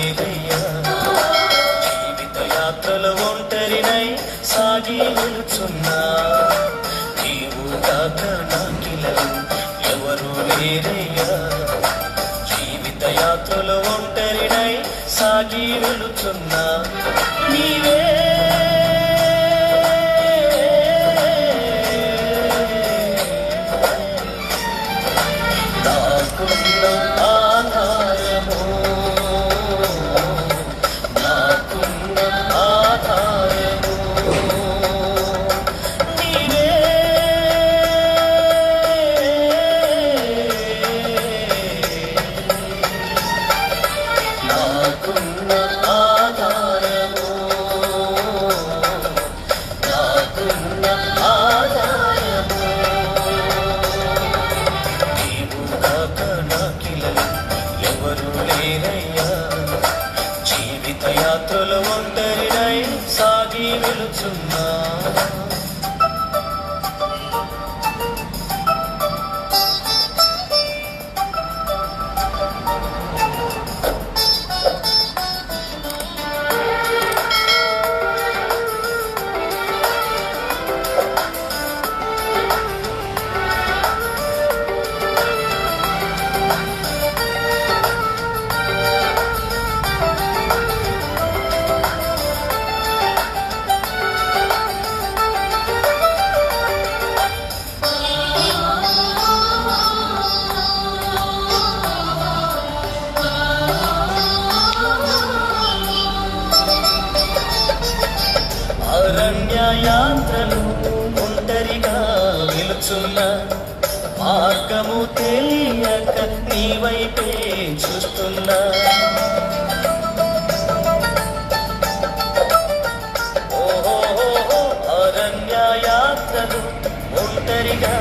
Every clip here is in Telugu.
లేరయ్యా. జీవిత యాత్రలో ఒంటరినై సాగి వెళుచున్నా, నీవు కాక నాకిలలో ఎవరు లేరయ్యా. జీవిత యాత్రలో ఒంటరినై సాగి వెళుచున్నా, నీవే నాకున్న ఆధారము, నాకున్న ఆధారము నీవే. నాకున్న ఆధారము, నాకున్న ఆధారము నీవు కాక నాకిలలో ఎవరు లేరయ్యా. జీవిత యాత్రలో ఒంటరినై సాగి వెళుచున్నా, అరణ్య యాత్రలు ఒంటరిగా వెళుచున్నా, మార్గము తెలియక నీ వైపే చూస్తున్నా. ఓహో అరణ్య యాత్రలు ఒంటరిగా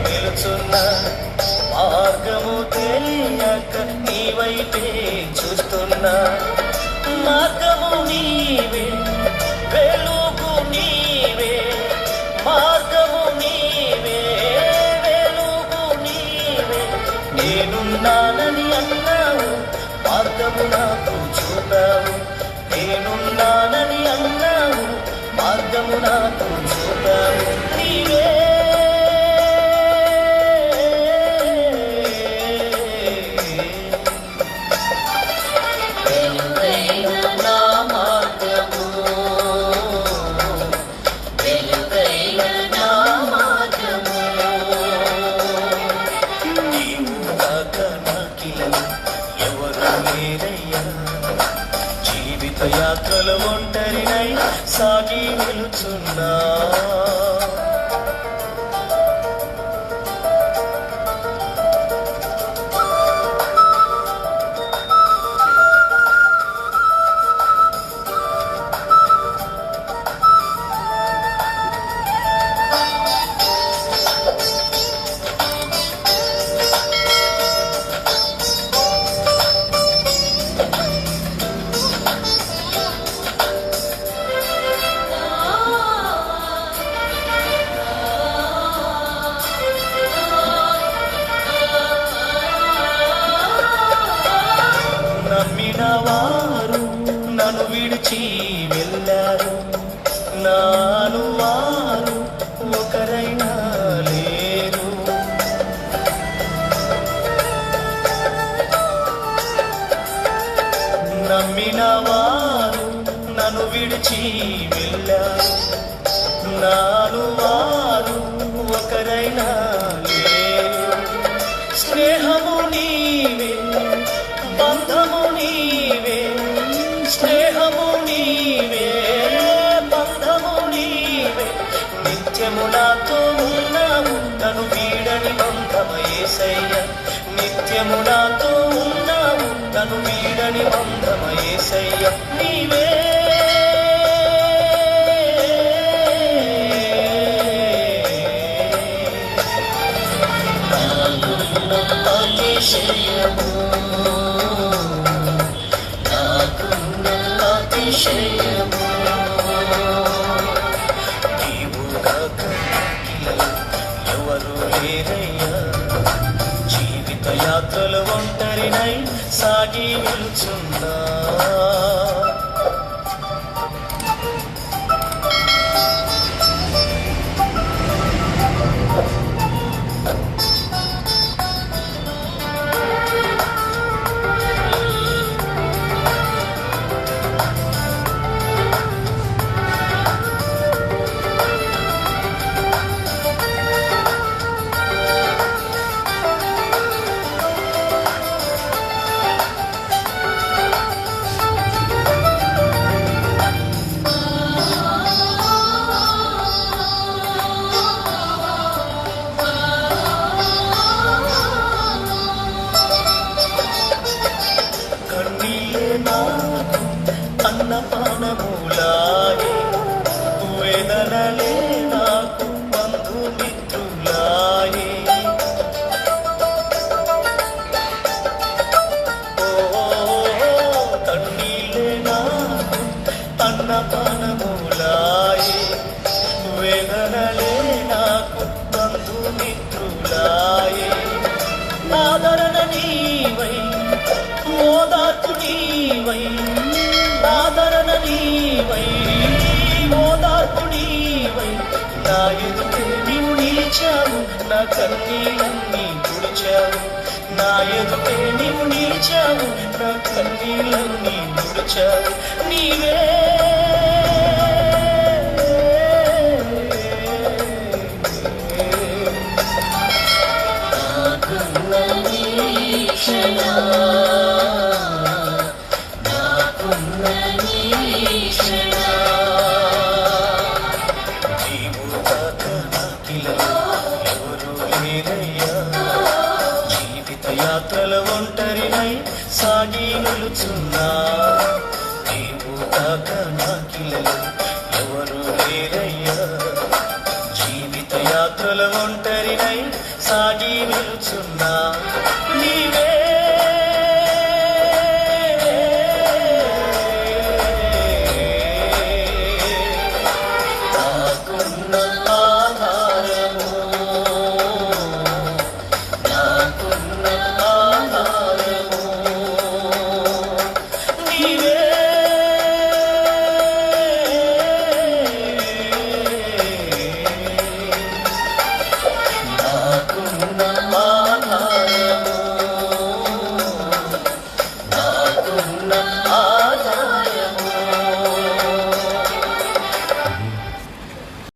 వెళుచున్నా, మార్గము తెలియక నీ వైపే చూస్తున్నా. మార్గము నీవే, వెలుగు నీవే, మార్గము నీవే, వెలుగు నీవే. నేనున్నానని అన్నావు, మార్గము నాకు చూపావు. నేనున్నానని అన్నావు, మార్గము నాకు చూపావు. నీవే నా మార్గము, నా మార్గము నీవు కాక నాకిలలో ఎవరు లేరయ్యా. జీవిత యాత్రలో ఒంటరినై సాగి వెళుచున్నా, నమ్మిన వారు నన్ను విడిచి వెళ్ళారు, నాను వారు ఒకరైనా లేరు. నమ్మిన వారు నన్ను విడిచి వెళ్ళారు, నాను వారు ఒకరైనా లేరు. స్నేహము నీవే, బంధము నీవే, స్నేహము నీవే, బంధము నీవే. నిత్యము నాతో ఉన్నావు, నన్ను వీడని బంధమ యేసయ్య. నిత్యము నాతో ఉన్నావు, నన్ను వీడని బంధమ యేసయ్య. నీవే నాకున్న అతిశయము, నాకున్న అతిశయము నీవు కాక నాకిలలో ఎవరు లేరయ్యా. జీవిత యాత్రలో ఒంటరినై సాగి వెళుచున్నా, నాకు అన్నపానములాయే, వేదనలే నాకు బంధుమిత్రులాయే. కన్నీళ్ళే నాకు అన్నపానములాయే, వేదనలే నాకు బంధుమిత్రులాయే. ఆదరణ నీవై, ఓదార్పు నీవై, ఆదరణ నీవై, ఓదార్పు నీవై, నా ఎదుటే నీవు నిలిచావు, నా కన్నీళ్ళన్నీ తుడిచావు. నా ఎదుటే నీవు నిలిచావు, నా కన్నీళ్ళన్నీ తుడిచావు. నీవే యాత్రల ఒంటరినై సాగి నిలుచున్నా, నీవు కాక నాకిలలో